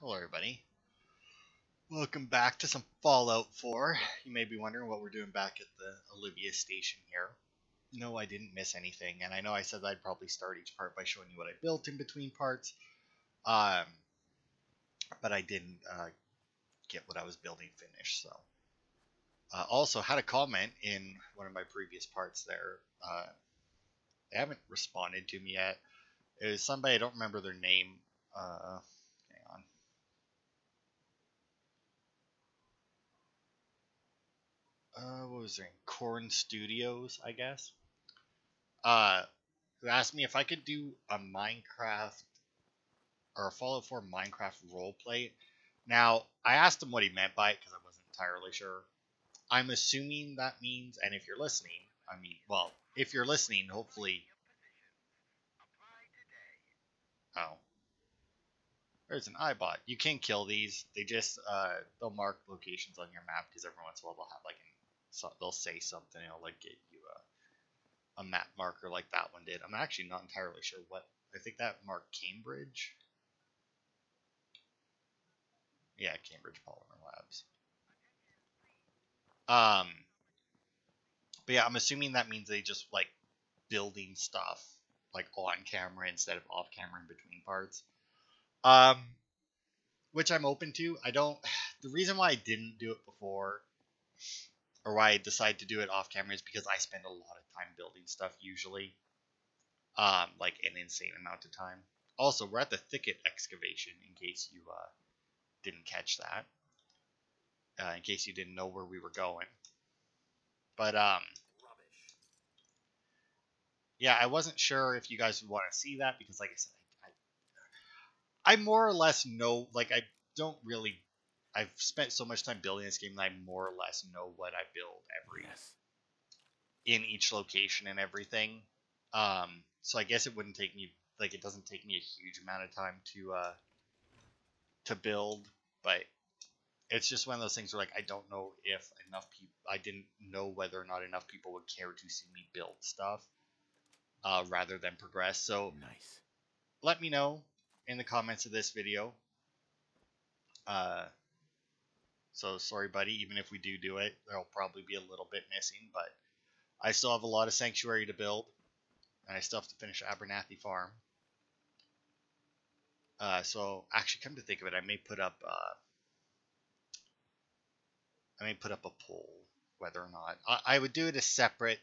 Hello everybody. Welcome back to some Fallout 4. You may be wondering what we're doing back at the Olivia station here. No, I didn't miss anything, and I know I said I'd probably start each part by showing you what I built in between parts, um, but I didn't get what I was building finished, so. Also, had a comment in one of my previous parts there. They haven't responded to me yet. It was somebody, I don't remember their name. Hang on. What was their name? Corn Studios, I guess. Who asked me if I could do a Minecraft or a Fallout 4 Minecraft roleplay. Now, I asked him what he meant by it because I wasn't entirely sure. I'm assuming that means, and if you're listening, well, if you're listening, hopefully. Oh. There's an iBot. You can kill these. They just, they'll mark locations on your map because every once in a while they'll have they'll say something, it'll like get you a map marker like that one did. I'm actually not entirely sure what. I think that marked Cambridge. Yeah, Cambridge Polymer Labs. But yeah, I'm assuming that means they just like building stuff like on camera instead of off camera in between parts. Which I'm open to. I don't. The reason why I didn't do it before, or why I decided to do it off camera, is because I spend a lot of time building stuff usually. Like an insane amount of time. Also, we're at the thicket excavation, in case you didn't catch that. In case you didn't know where we were going. But yeah, I wasn't sure if you guys would want to see that because, like I said, I more or less know. Like, I don't really. I've spent so much time building this game that I more or less know what I build in each location and everything. So I guess it wouldn't take me, like, it doesn't take me a huge amount of time to build, but it's just one of those things where, like, I don't know if enough people, I didn't know whether or not enough people would care to see me build stuff, rather than progress. So nice. Let me know in the comments of this video. So sorry, buddy, even if we do it, there'll probably be a little bit missing, but I still have a lot of Sanctuary to build, and I still have to finish Abernathy Farm. So actually, come to think of it, I may put up a poll whether or not I would do it as separate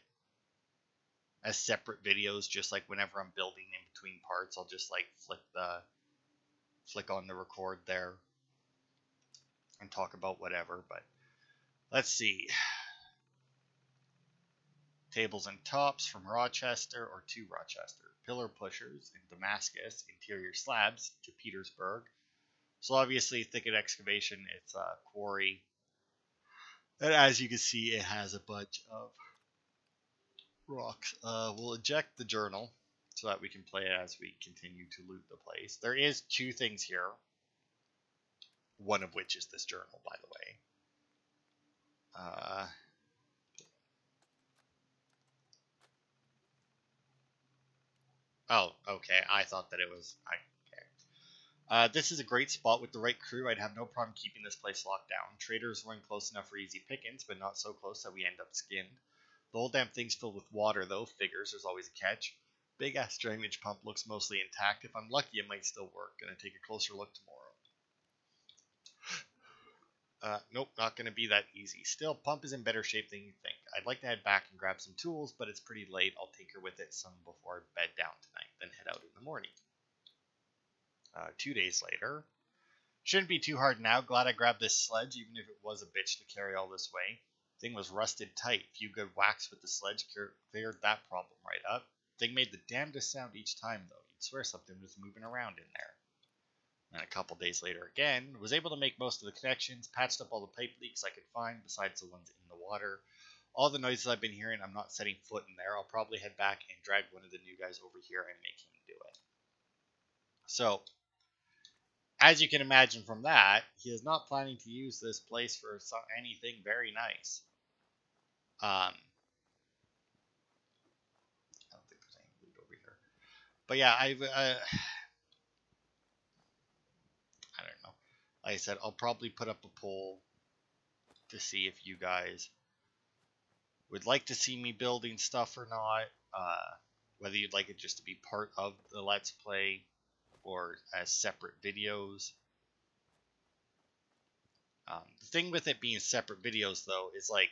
videos, just like whenever I'm building in between parts, I'll just like flick on the record there and talk about whatever. But let's see. Tables and tops from Rochester or to Rochester. Pillar pushers in Damascus. Interior slabs to Petersburg. So obviously, thicket excavation, it's a quarry. And as you can see, it has a bunch of rocks. We'll eject the journal so that we can play it as we continue to loot the place. There is two things here. One of which is this journal, by the way. Oh, okay. I thought that it was. This is a great spot with the right crew. I'd have no problem keeping this place locked down. Traders weren't close enough for easy pickings, but not so close that we end up skinned. The whole damn thing's filled with water, though. Figures, there's always a catch. Big ass drainage pump looks mostly intact. If I'm lucky, it might still work. Gonna take a closer look tomorrow. Nope, not gonna be that easy. Still, pump is in better shape than you think. I'd like to head back and grab some tools, but it's pretty late. I'll take her with it some before I bed down tonight, then head out in the morning. 2 days later. Shouldn't be too hard now. Glad I grabbed this sledge, even if it was a bitch to carry all this way. Thing was rusted tight. Few good whacks with the sledge cleared that problem right up. Thing made the damnedest sound each time, though. You'd swear something was moving around in there. And a couple days later again, was able to make most of the connections, patched up all the pipe leaks I could find, besides the ones in the water. All the noises I've been hearing, I'm not setting foot in there. I'll probably head back and drag one of the new guys over here and make him do it. So, as you can imagine from that, he is not planning to use this place for anything very nice. I don't think there's any loot over here. But yeah, I don't know. like I said, I'll probably put up a poll to see if you guys would like to see me building stuff or not. Whether you'd like it just to be part of the Let's Play or as separate videos. The thing with it being separate videos, though, is like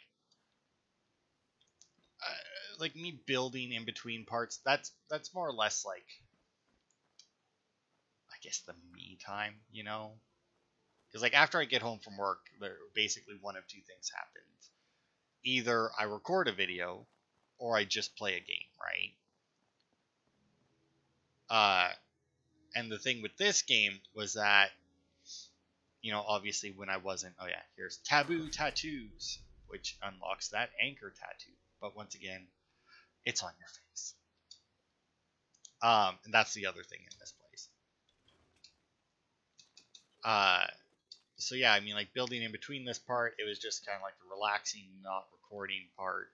me building in between parts. That's more or less like, I guess, the me time, you know. Because like after I get home from work, there basically one of two things happens: either I record a video, or I just play a game, right? And the thing with this game was that, you know, obviously when I wasn't, oh yeah, here's taboo tattoos, which unlocks that anchor tattoo. But once again, it's on your face. And that's the other thing in this place. So yeah, I mean, like building in between this part, it was just kind of like the relaxing, not recording part.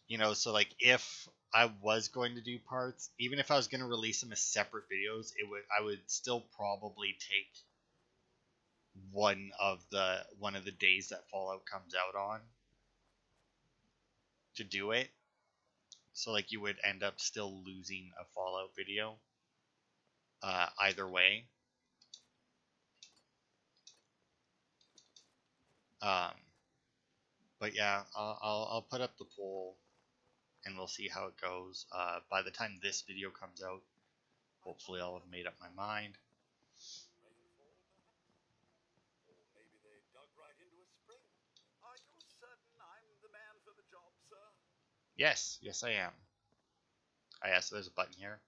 You know, so like if I was going to do parts, even if I was going to release them as separate videos, I would still probably take one of the days that Fallout comes out on to do it. So like you would end up still losing a Fallout video either way. But yeah, I'll put up the poll and we'll see how it goes. By the time this video comes out, hopefully I'll have made up my mind. Yes, I am. So there's a button here,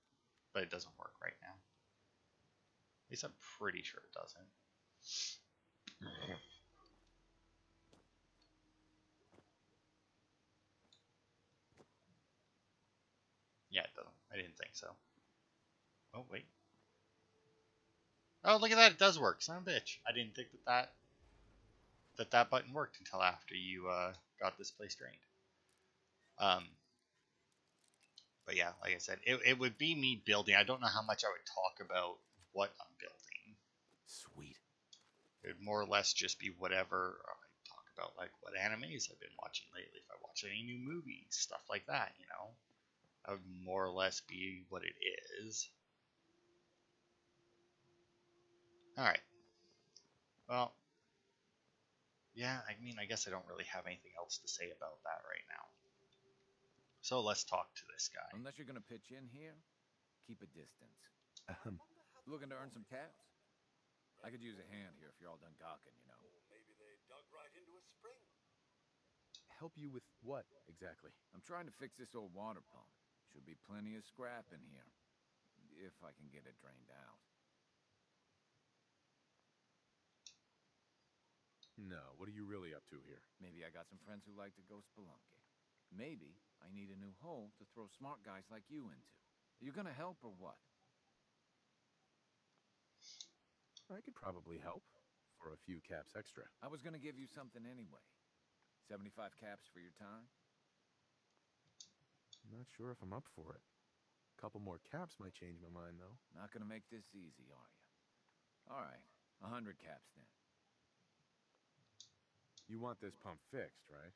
but it doesn't work right now. At least I'm pretty sure it doesn't. Yeah, it doesn't. I didn't think so. Oh, wait. Oh, look at that. It does work. Son of a bitch. I didn't think that button worked until after you got this place drained. But yeah, like I said, it would be me building. I don't know how much I would talk about what I'm building. Sweet. It would more or less just be whatever I talk about, like what animes I've been watching lately, if I watch any new movies, stuff like that, you know. That would more or less be what it is. Alright. Well, yeah, I mean, I guess I don't really have anything else to say about that right now. So let's talk to this guy. Unless you're gonna pitch in here, keep a distance. Looking to earn some caps? I could use a hand here if you're all done gawking, you know. Maybe they dug right into a spring. Help you with what, exactly? I'm trying to fix this old water pump. Should be plenty of scrap in here. If I can get it drained out. No, what are you really up to here? Maybe I got some friends who like to go spelunking. Maybe I need a new hole to throw smart guys like you into. Are you gonna help or what? I could probably help. For a few caps extra. I was gonna give you something anyway. 75 caps for your time? I'm not sure if I'm up for it. A couple more caps might change my mind, though. Not gonna make this easy, are you? Alright, 100 caps then. You want this pump fixed, right?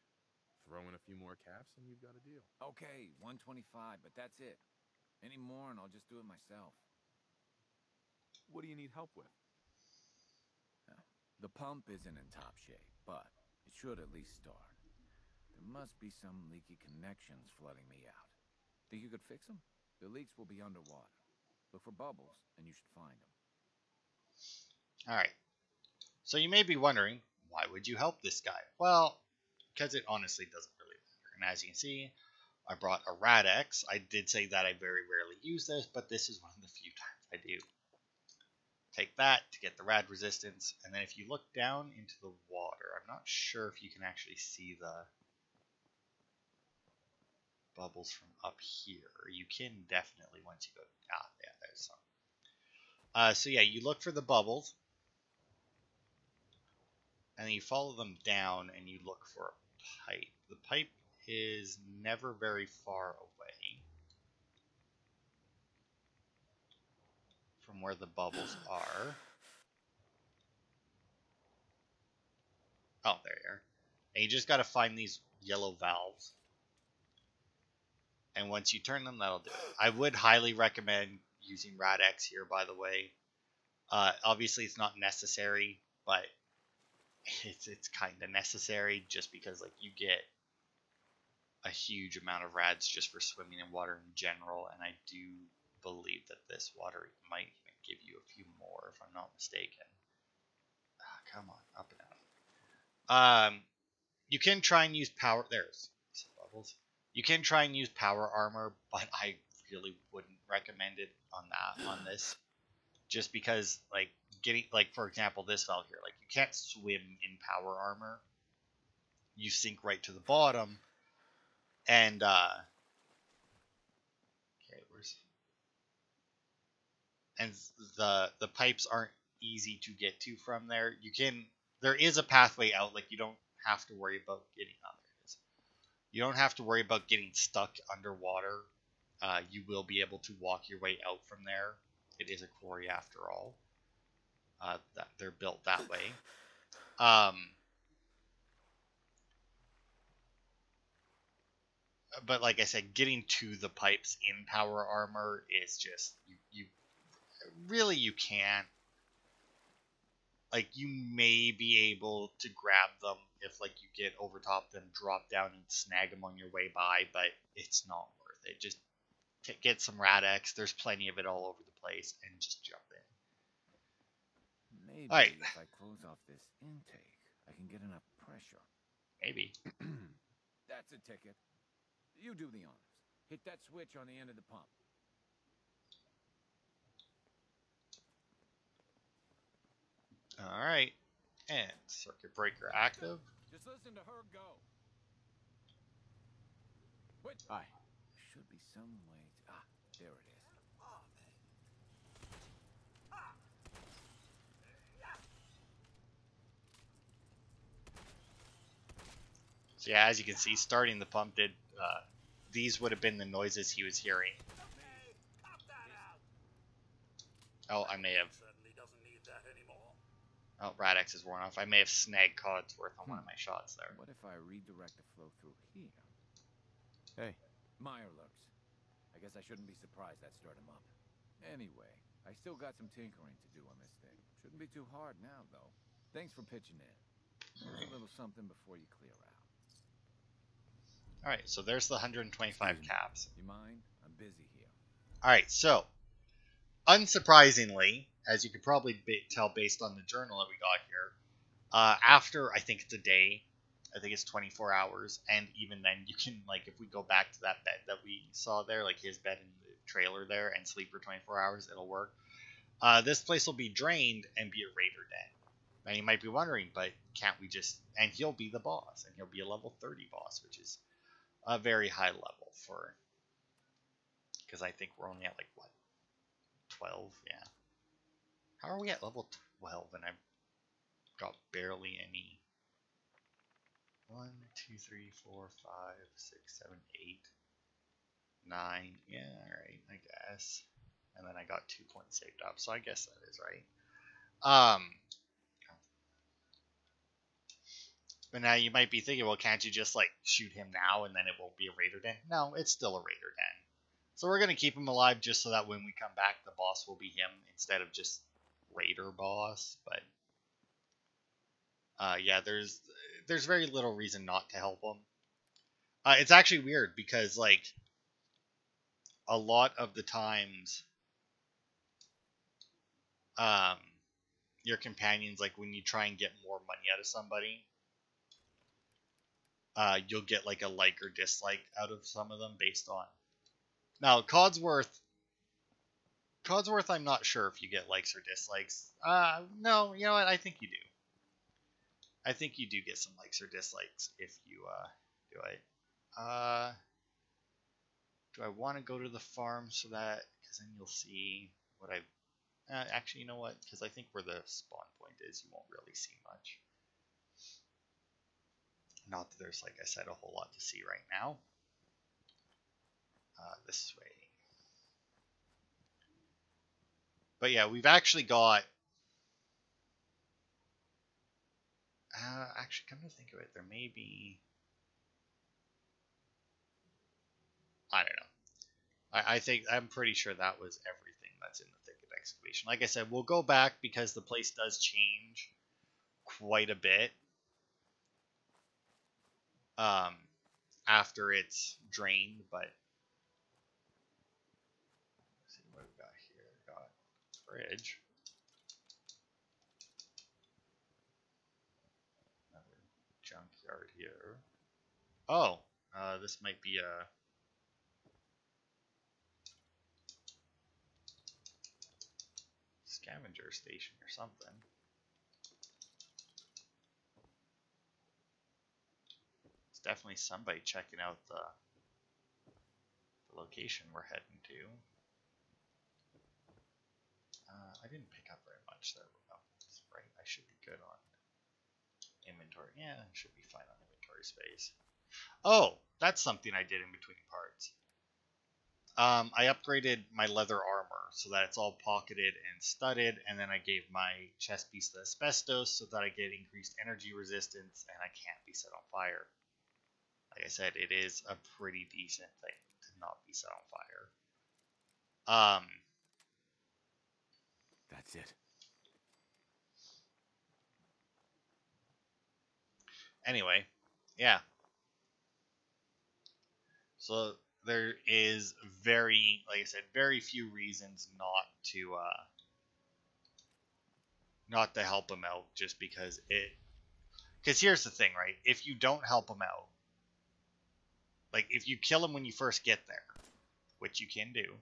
Throw in a few more caps and you've got a deal. Okay, 125, but that's it. Any more and I'll just do it myself. What do you need help with? The pump isn't in top shape, but it should at least start. There must be some leaky connections flooding me out. Think you could fix them? The leaks will be underwater. Look for bubbles, and you should find them. Alright. So you may be wondering, why would you help this guy? Well, because it honestly doesn't really matter. And as you can see, I brought a Rad-X. I did say that I very rarely use this, but this is one of the few times I do. Take that to get the rad resistance, and then if you look down into the water, I'm not sure if you can actually see the bubbles from up here. You can definitely once you go, yeah, there's some. So yeah, you look for the bubbles, and then you follow them down, and you look for a pipe. The pipe is never very far away from where the bubbles are. Oh, there you are. And you just got to find these yellow valves. And once you turn them, that'll do it. I would highly recommend using Rad-X here, by the way. Obviously, it's not necessary, but it's kind of necessary just because like you get a huge amount of rads just for swimming in water in general, and I do believe that this water might even give you a few more if I'm not mistaken. Come on, up and out. You can try and use power. There's some bubbles. You can try and use power armor, but I really wouldn't recommend it on this, just because like getting like for example this valve here, like you can't swim in power armor. You sink right to the bottom, and okay, and the pipes aren't easy to get to from there. There is a pathway out, like you don't have to worry about getting on there. You don't have to worry about getting stuck underwater. You will be able to walk your way out from there. It is a quarry after all. That they're built that way. But like I said, getting to the pipes in power armor is just you really you can't. Like you may be able to grab them if like you get over top them, drop down and snag them on your way by, but it's not worth it. Just get some Rad-X. There's plenty of it all over the place, and just jump in. Maybe Alright. if I close off this intake, I can get enough pressure. Maybe. That's a ticket. You do the honors. Hit that switch on the end of the pump. All right. And circuit breaker active. Just listen to her go. Wait. Hi. Should be some way to... Ah, there it is. So yeah, as you can see, starting the pump did. These would have been the noises he was hearing. Oh, I may have. Certainly doesn't need that anymore. Oh, Rad-X is worn off. I may have snagged Codsworth on one of my shots there. What if I redirect the flow through here? Hey. Meyer lurks. I guess I shouldn't be surprised that stirred him up. Anyway, I still got some tinkering to do on this thing. Shouldn't be too hard now, though. Thanks for pitching in. Here's a little something before you clear out. Alright, so there's the 125 caps. You mind? I'm busy here. Alright, so, unsurprisingly, as you could probably tell based on the journal that we got here, after, I think it's a day, I think it's 24 hours, and even then you can, like, if we go back to that bed that we saw there, like his bed in the trailer there, and sleep for 24 hours, it'll work. This place will be drained and be a raider den. And you might be wondering, but can't we just, and he'll be the boss, and he'll be a level 30 boss, which is a very high level for, because I think we're only at like what, 12? Yeah. How are we at level 12 and I've got barely any? 1, 2, 3, 4, 5, 6, 7, 8, 9. Yeah, alright, I guess. And then I got 2 points saved up, so I guess that is right. But now you might be thinking, well, can't you just like shoot him now and then it won't be a raider den? No, it's still a raider den. So we're going to keep him alive just so that when we come back, the boss will be him instead of just raider boss. But yeah, there's very little reason not to help him. It's actually weird because like a lot of the times, your companions, like when you try and get more money out of somebody, you'll get like a like or dislike out of some of them based on. Now, Codsworth, I'm not sure if you get likes or dislikes. No, you know what? I think you do. I think you do get some likes or dislikes if you do it. Do I want to go to the farm so that, because then you'll see what I've. Actually, you know what? Because I think where the spawn point is, you won't really see much. Not that there's, like I said, a whole lot to see right now. This way. But yeah, we've actually got... Actually, come to think of it, there may be... I don't know. I'm pretty sure that was everything that's in the thicket excavation. Like I said, we'll go back because the place does change quite a bit after it's drained, but let's see what we got here. We got fridge. Another junkyard here. Oh, this might be a scavenger station or something. It's definitely somebody checking out the location we're heading to. I didn't pick up very much there. Oh, that's right. I should be good on inventory. Yeah, I should be fine on inventory space. Oh, that's something I did in between parts. I upgraded my leather armor so that it's all pocketed and studded, and then I gave my chest piece the asbestos so that I get increased energy resistance and I can't be set on fire. Like I said, it is a pretty decent thing to not be set on fire. That's it. Anyway, yeah. So there is like I said, very few reasons not to help him out, just because here's the thing, right? If you don't help him out, like if you kill him when you first get there, which you can do.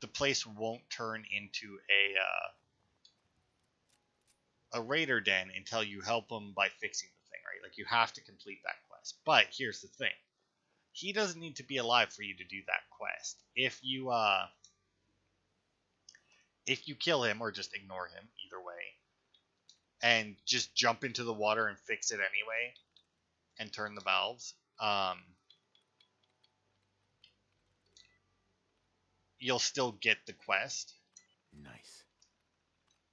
The place won't turn into a raider den until you help him by fixing the thing, right? Like you have to complete that quest. But here's the thing. He doesn't need to be alive for you to do that quest. If you kill him or just ignore him, either way, and just jump into the water and fix it anyway and turn the valves, you'll still get the quest. Nice.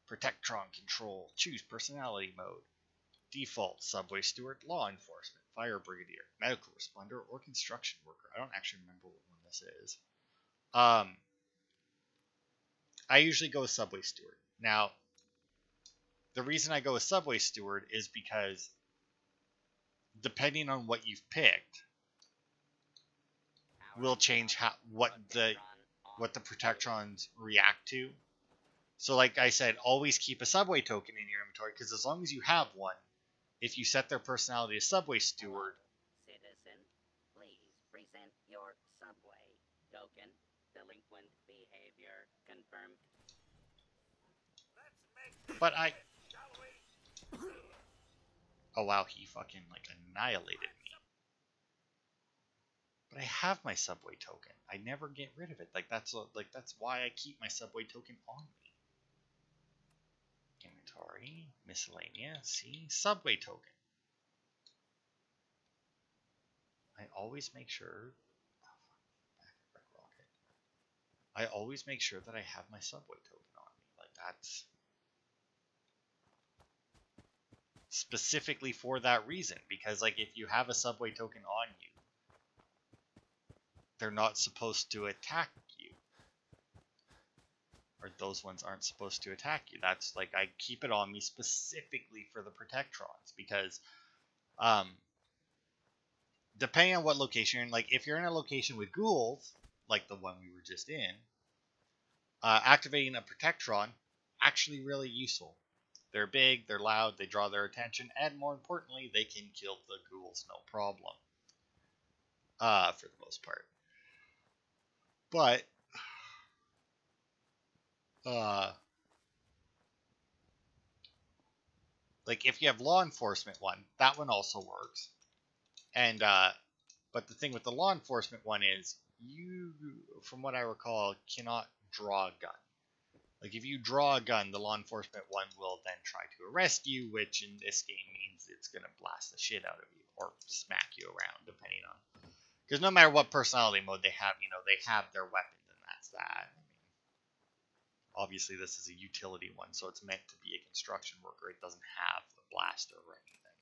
Protectron control. Choose personality mode. Default, subway steward, law enforcement, fire brigadier, medical responder, or construction worker. I don't actually remember what one this is. I usually go with subway steward. Now, the reason I go with subway steward is because depending on what you've picked will change what the protectrons react to. So like I said, always keep a subway token in your inventory, because as long as you have one, if you set their personality as subway steward, citizen, please present your subway token. Delinquent behavior confirmed. but oh wow, he fucking like annihilated me. But I have my subway token. I never get rid of it. That's why I keep my subway token on me. Inventory, miscellaneous, see, subway token. I always make sure. I always make sure that I have my subway token on me. Like that's specifically for that reason, because like if you have a subway token on you, they're not supposed to attack you, or those ones aren't supposed to attack you. That's like I keep it on me specifically for the protectrons, because depending on what location you're in, like if you're in a location with ghouls like the one we were just in, activating a protectron actually really useful. They're big, they're loud, they draw their attention, and more importantly, they can kill the ghouls no problem. For the most part. But like if you have law enforcement one, that one also works. And but the thing with the law enforcement one is you, from what I recall, cannot draw a gun. Like if you draw a gun, the law enforcement one will then try to arrest you, which in this game means it's gonna blast the shit out of you or smack you around, depending on. Because no matter what personality mode they have, they have their weapons, and that's that. I mean, obviously, this is a utility one, so it's meant to be a construction worker. It doesn't have the blaster or anything,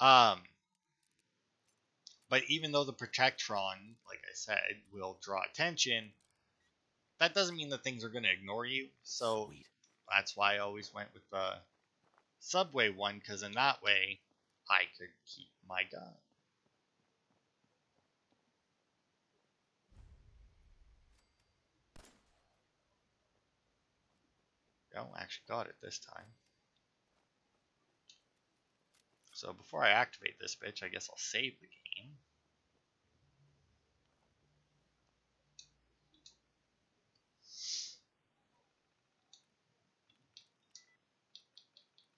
right? But even though the Protectron, like I said, will draw attention, that doesn't mean that things are going to ignore you. So Sweet. that's why I always went with the subway one, because in that way, I could keep my gun. Oh, actually got it this time. So before I activate this bitch, I guess I'll save the game.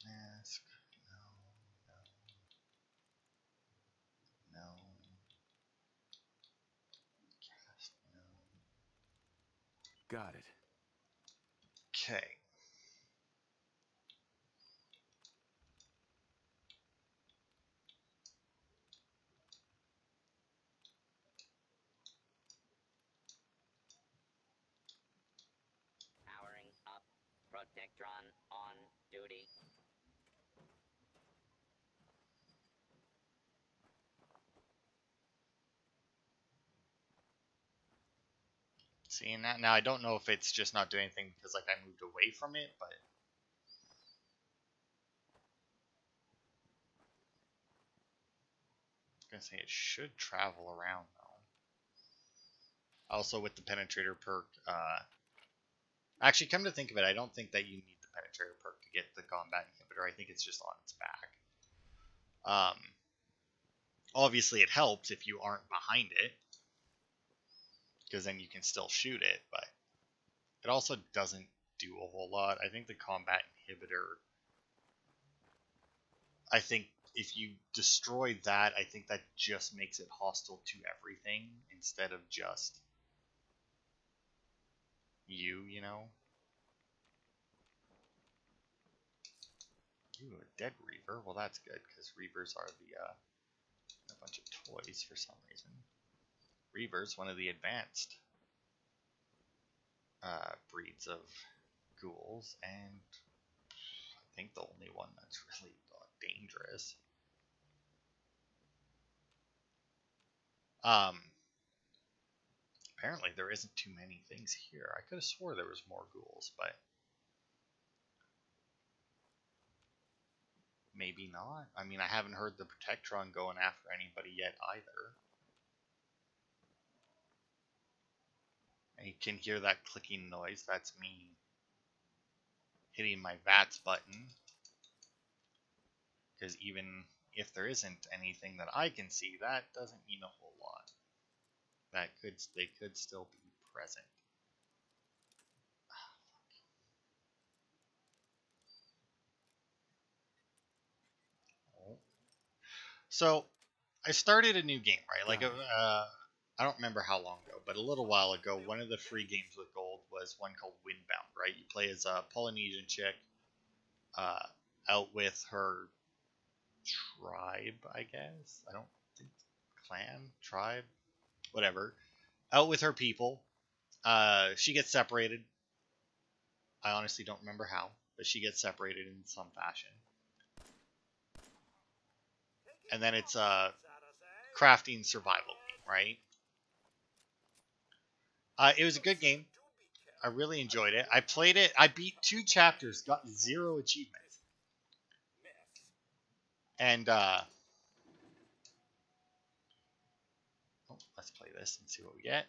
Mask. No. No. Cast. No. Got it. Okay. Powering up. Protectron on duty. Seeing that now, I don't know if it's just not doing anything because like I moved away from it, but I'm gonna say it should travel around though. Also with the penetrator perk, actually come to think of it, I don't think that you need the penetrator perk to get the combat inhibitor. I think it's just on its back. Obviously it helps if you aren't behind it, because then you can still shoot it, but it also doesn't do a whole lot. I think the combat inhibitor, I think if you destroy that, I think that just makes it hostile to everything instead of just you know? Ooh, a dead Reaver. Well, that's good, because Reavers are a bunch of toys for some reason. Reavers, one of the advanced breeds of ghouls, and I think the only one that's really dangerous. Apparently there isn't too many things here. I could have swore there was more ghouls, but maybe not. I mean, I haven't heard the Protectron going after anybody yet either. And you can hear that clicking noise. That's me hitting my VATS button. Because even if there isn't anything that I can see, that doesn't mean a whole lot. They could still be present. Oh. So I started a new game, right? Like I don't remember how long ago, but a little while ago, one of the free games with gold was one called Windbound, right? You play as a Polynesian chick, uh, out with her tribe, I guess. I don't think clan, tribe, whatever. Out with her people. She gets separated. I honestly don't remember how, but she gets separated in some fashion. And then it's a crafting survival game, right? It was a good game. I really enjoyed it. I played it. I beat 2 chapters, got 0 achievements. And let's play this and see what we get.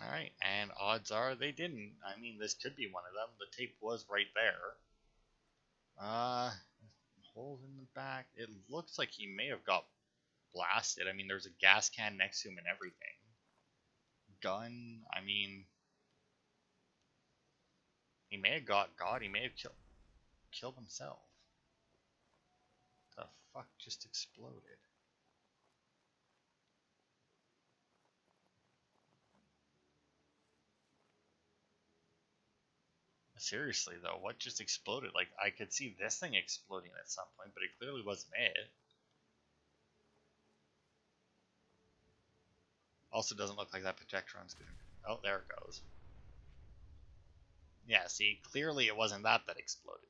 All right, and odds are they didn't. I mean, this could be one of them. The tape was right there. holes in the back. It looks like he may have got blasted. I mean, there's a gas can next to him and everything. Gun, I mean, he may have got God. He may have killed himself. The fuck just exploded? Seriously though, what just exploded? Like, I could see this thing exploding at some point, but it clearly wasn't it. Also doesn't look like that Protectron's gonna... Oh, there it goes. Yeah, see, clearly it wasn't that exploded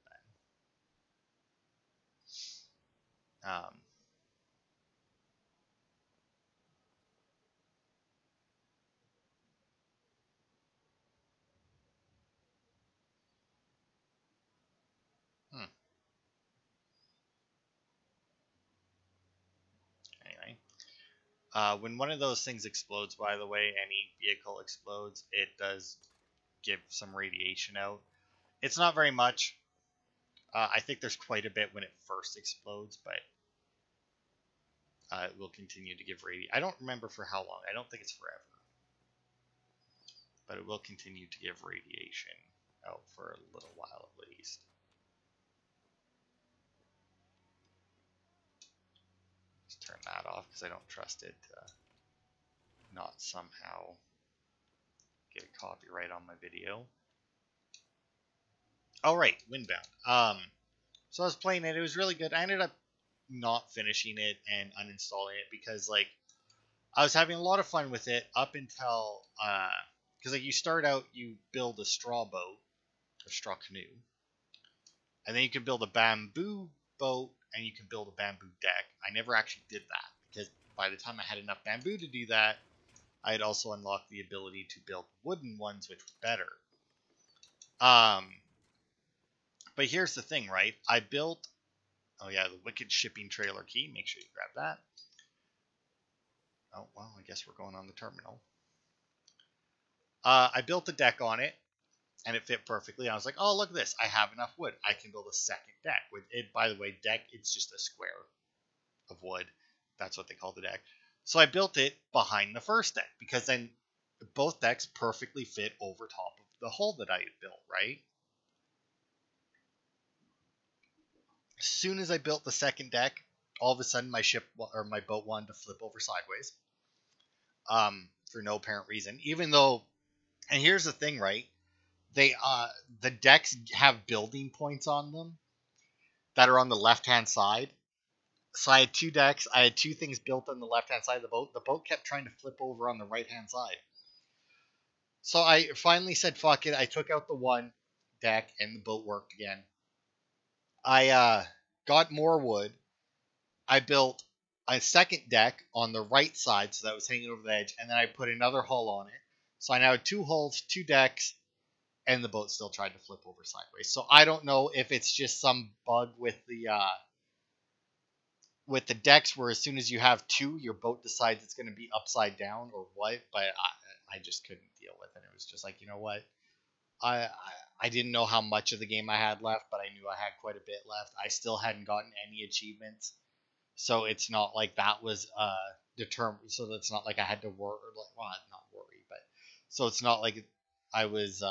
then. Anyway. When one of those things explodes, by the way, any vehicle explodes, it does give some radiation out. It's not very much. I think there's quite a bit when it first explodes, but it will continue to give radiation. I don't remember for how long. I don't think it's forever. But it will continue to give radiation out for a little while at least. Just turn that off because I don't trust it to not somehow get a copyright on my video. All right, Windbound. So I was playing it. It was really good. I ended up not finishing it and uninstalling it because, like, I was having a lot of fun with it up until because, like, you start out, you build a straw boat, a straw canoe, and then you can build a bamboo boat and you can build a bamboo deck. I never actually did that because by the time I had enough bamboo to do that, I had also unlocked the ability to build wooden ones, which were better. But here's the thing, right? I built, oh yeah, the Wicked Shipping Trailer Key. Make sure you grab that. Oh, well, I guess we're going on the terminal. I built a deck on it, and it fit perfectly. I was like, oh, look at this. I have enough wood. I can build a second deck. With it, by the way, deck, it's just a square of wood. That's what they call the deck. So I built it behind the first deck, because then both decks perfectly fit over top of the hole that I had built, right? As soon as I built the second deck, all of a sudden my ship or my boat wanted to flip over sideways. For no apparent reason. Even though, and here's the thing, right? The decks have building points on them that are on the left-hand side. So I had two decks. I had two things built on the left-hand side of the boat. The boat kept trying to flip over on the right-hand side. So I finally said, fuck it. I took out the one deck and the boat worked again. I got more wood. I built a second deck on the right side, so that was hanging over the edge, and then I put another hull on it. So I now had two hulls, two decks, and the boat still tried to flip over sideways. So I don't know if it's just some bug with the decks where as soon as you have two, your boat decides it's going to be upside down or what, but I just couldn't deal with it. It was just like, you know what? I didn't know how much of the game I had left, but I knew I had quite a bit left. I still hadn't gotten any achievements. So it's not like that was determined. So it's not like I had to worry, well, not worry, but so it's not like I was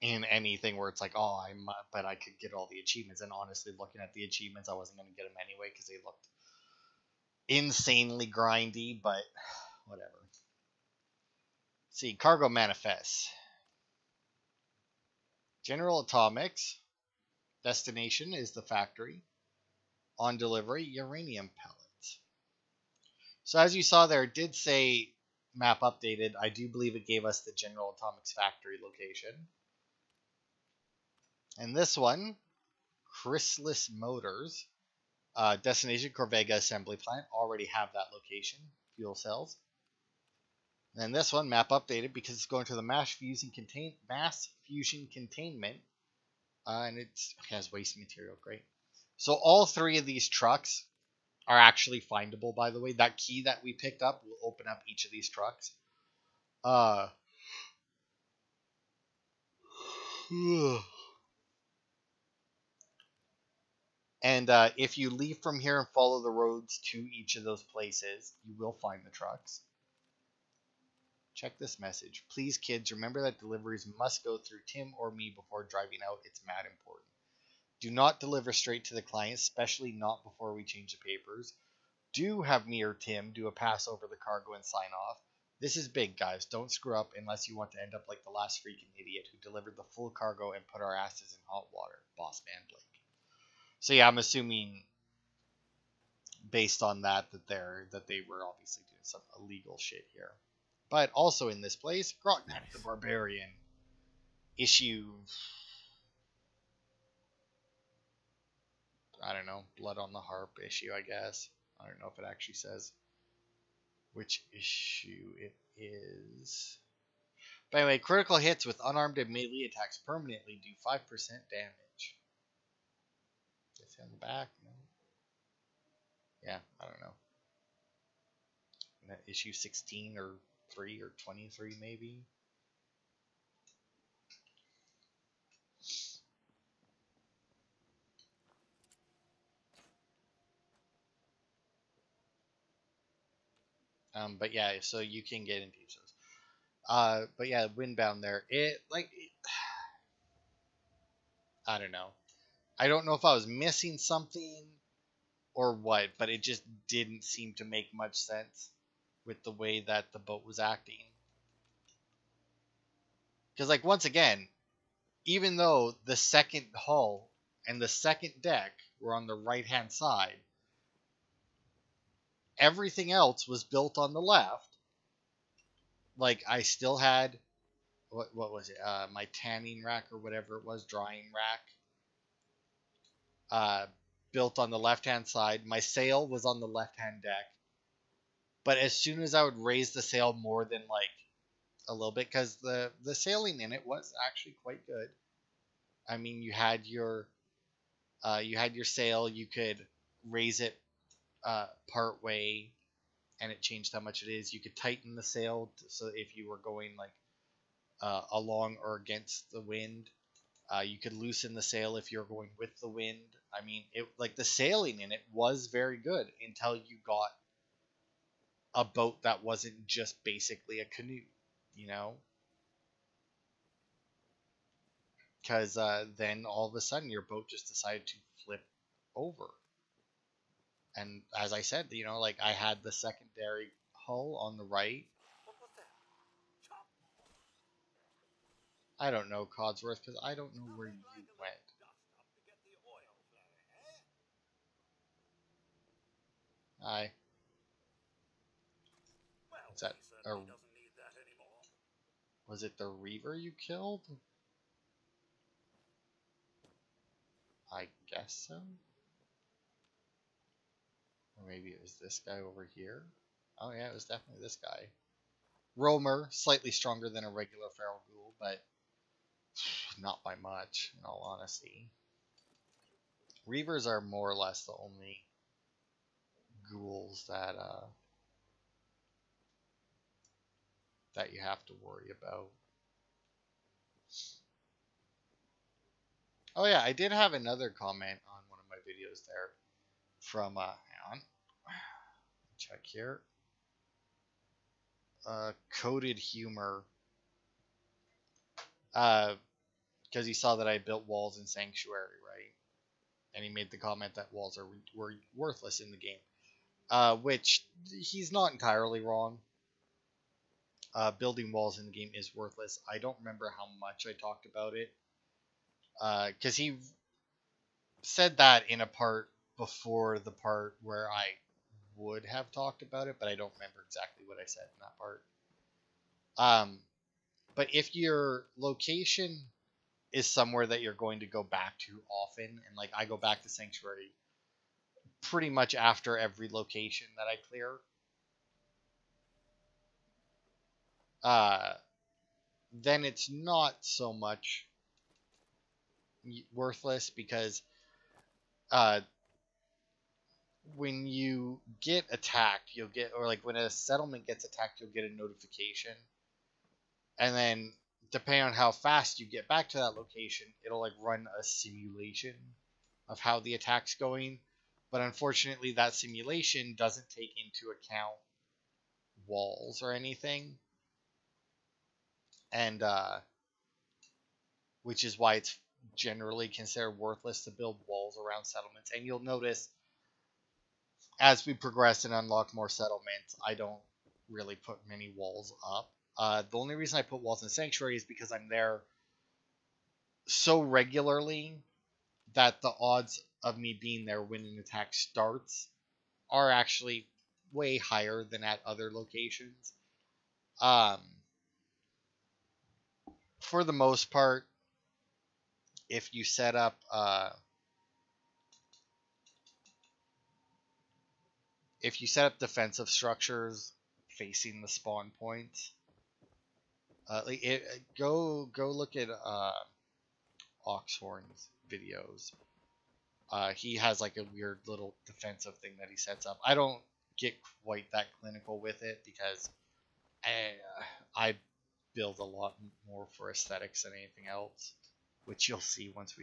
in anything where it's like, oh, but I could get all the achievements. And honestly, looking at the achievements, I wasn't going to get them anyway because they looked insanely grindy. But whatever. See, cargo manifests. General Atomics. Destination is the factory. On delivery, uranium pellets. So as you saw there, it did say map updated. I do believe it gave us the General Atomics factory location. And this one, Chrysalis Motors, destination Corvega assembly plant, already have that location, fuel cells. And then this one, map updated because it's going to the mass fusion containment, and it has waste material, great. So all three of these trucks are actually findable, by the way. That key that we picked up will open up each of these trucks. And if you leave from here and follow the roads to each of those places, you will find the trucks. Check this message. Please, kids, remember that deliveries must go through Tim or me before driving out. It's mad important. Do not deliver straight to the client, especially not before we change the papers. Do have me or Tim do a pass over the cargo and sign off. This is big, guys. Don't screw up unless you want to end up like the last freaking idiot who delivered the full cargo and put our asses in hot water. Boss man Blake. So yeah, I'm assuming based on that they were obviously doing some illegal shit here. But also in this place, Grotnek the Barbarian issue, I don't know, Blood on the Harp issue, I guess. I don't know if it actually says which issue it is. But anyway, critical hits with unarmed and melee attacks permanently do 5% damage. Is it on the back? No. Yeah, I don't know. Issue 16 or 3 or 23 maybe. But yeah, so you can get into those. But yeah, Windbound there. I don't know. I don't know if I was missing something or what, but it just didn't seem to make much sense with the way that the boat was acting. Because, like, once again, even though the second hull and the second deck were on the right-hand side, everything else was built on the left. Like, I still had, what was it, my tanning rack or whatever it was, drying rack, built on the left-hand side. My sail was on the left-hand deck. But as soon as I would raise the sail more than, like, a little bit, because the sailing in it was actually quite good. I mean, you had your sail, you could raise it part way, and it changed how much it is. You could tighten the sail so if you were going like along or against the wind. You could loosen the sail if you're going with the wind. I mean, it like the sailing in it was very good until you got a boat that wasn't just basically a canoe, you know? Because then all of a sudden your boat just decided to flip over. And as I said, you know, like I had the secondary hull on the right. What was that? Chop! I don't know, Codsworth, because I don't know where you Nothing like a went. little dust up to get the oil flowing, eh? I Well, was that he or certainly doesn't need that anymore. was it the Reaver you killed? I guess so. Or maybe it was this guy over here. Oh yeah, it was definitely this guy. Roamer, slightly stronger than a regular feral ghoul, but not by much, in all honesty. Reavers are more or less the only ghouls that you have to worry about. Oh yeah, I did have another comment on one of my videos there from hang on. Check here. Coded humor. Because he saw that I built walls in Sanctuary, right? And he made the comment that walls were worthless in the game. Which he's not entirely wrong. Building walls in the game is worthless. I don't remember how much I talked about it. Because he said that in a part before the part where I would have talked about it, but I don't remember exactly what I said in that part. But if your location is somewhere that you're going to go back to often, and like I go back to Sanctuary pretty much after every location that I clear, then it's not so much worthless because when you get attacked, you'll get, or like when a settlement gets attacked, you'll get a notification. And then depending on how fast you get back to that location, it'll like run a simulation of how the attack's going. But unfortunately, that simulation doesn't take into account walls or anything. And which is why it's generally considered worthless to build walls around settlements. And you'll notice as we progress and unlock more settlements, I don't really put many walls up. The only reason I put walls in Sanctuary is because I'm there so regularly that the odds of me being there when an attack starts are actually way higher than at other locations. For the most part, if you set up defensive structures facing the spawn point, go look at Oxhorn's videos. He has like a weird little defensive thing that he sets up. I don't get quite that clinical with it because I build a lot more for aesthetics than anything else, which you'll see once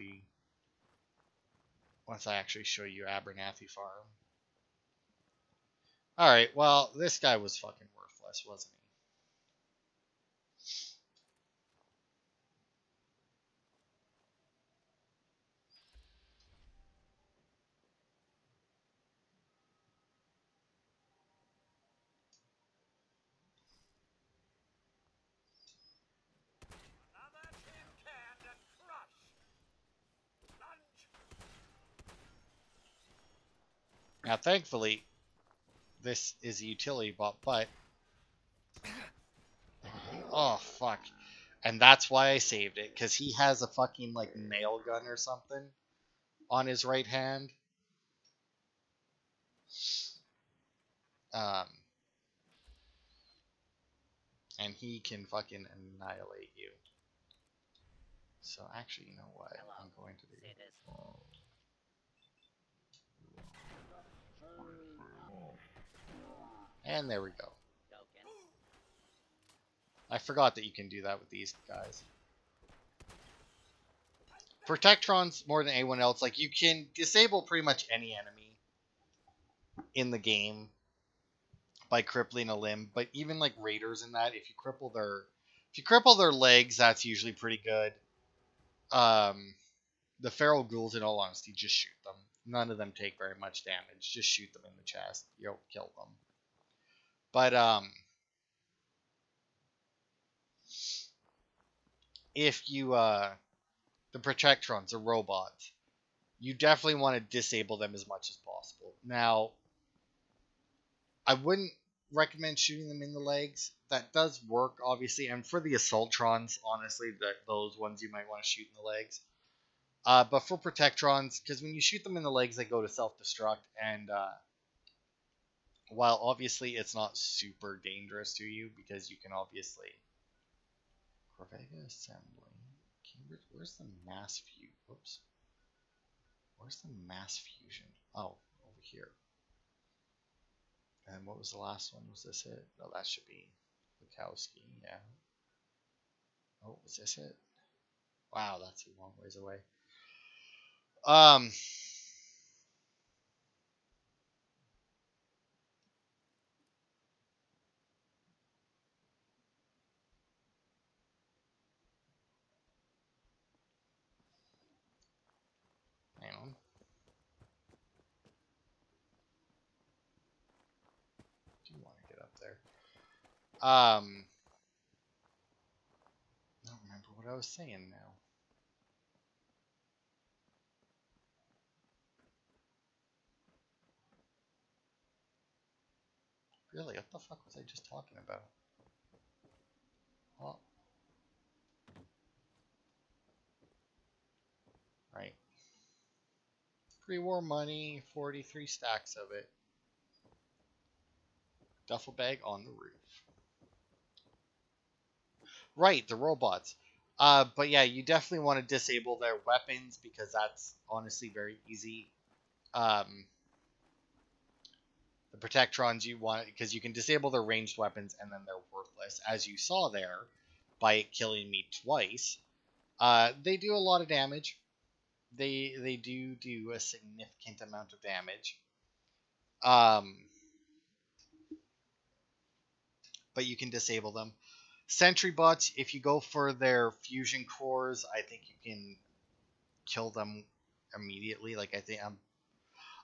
I actually show you Abernathy Farm. Alright, well, this guy was fucking worthless, wasn't he? Another tin can and crush. Lunge. Now, thankfully, this is a utility bot, but... Oh, fuck. And that's why I saved it, because he has a fucking, like, nail gun or something on his right hand. And he can fucking annihilate you. So, actually, you know what Hello. I'm going to do? See this? And there we go. Token. I forgot that you can do that with these guys. Protectrons, more than anyone else, like, you can disable pretty much any enemy in the game by crippling a limb, but even like raiders in that, if you cripple their legs, that's usually pretty good. The feral ghouls, in all honesty, just shoot them. None of them take very much damage. Just shoot them in the chest. You'll kill them. But if you the Protectrons, are robots, you definitely want to disable them as much as possible. Now, I wouldn't recommend shooting them in the legs. That does work, obviously, and for the Assaultrons, honestly, those ones you might want to shoot in the legs. But for Protectrons, because when you shoot them in the legs, they go to self-destruct, and while obviously it's not super dangerous to you, because you can obviously... Corvega Assembly. Where's the mass fusion? Whoops. Where's the mass fusion? Oh, over here. And what was the last one? Was this it? No, that should be Lukowski, yeah. Oh, was this it? Wow, that's a long ways away. Hang on. Do you want to get up there? I don't remember what I was saying now. Really, what the fuck was I just talking about? Well, right. Pre-war money, 43 stacks of it. Duffel bag on the roof. Right, the robots. But yeah, you definitely want to disable their weapons because that's honestly very easy. The Protectrons you want, because you can disable their ranged weapons and then they're worthless, as you saw there by it killing me twice. They do a lot of damage. They do a significant amount of damage. Um, but you can disable them. Sentry bots, if you go for their fusion cores, I think you can kill them immediately. Like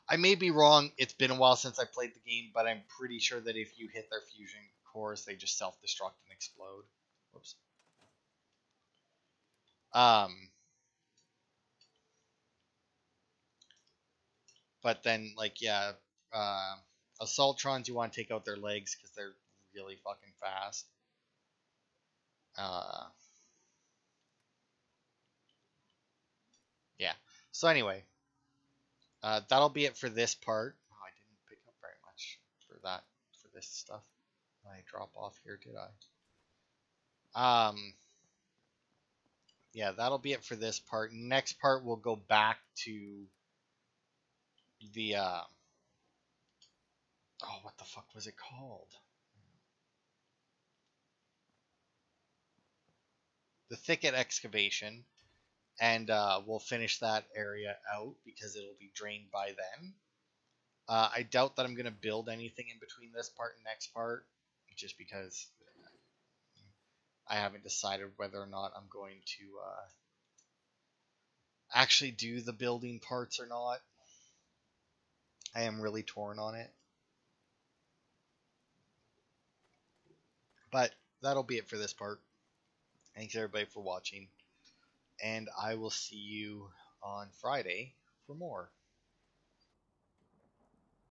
I may be wrong. It's been a while since I played the game, but I'm pretty sure that if you hit their fusion cores, they just self-destruct and explode. Whoops. Um, but then like yeah, uh, Assaultrons, you want to take out their legs because they're really fucking fast. Uh, yeah. So anyway, that'll be it for this part. Oh, I didn't pick up very much for this stuff. I drop off here, did I? Yeah, that'll be it for this part. Next part, we'll go back to the oh, what the fuck was it called? The thicket excavation, and we'll finish that area out because it'll be drained by then. I doubt that I'm gonna build anything in between this part and next part, just because I haven't decided whether or not I'm going to actually do the building parts or not. I am really torn on it. But that'll be it for this part. Thanks everybody for watching, and I will see you on Friday for more.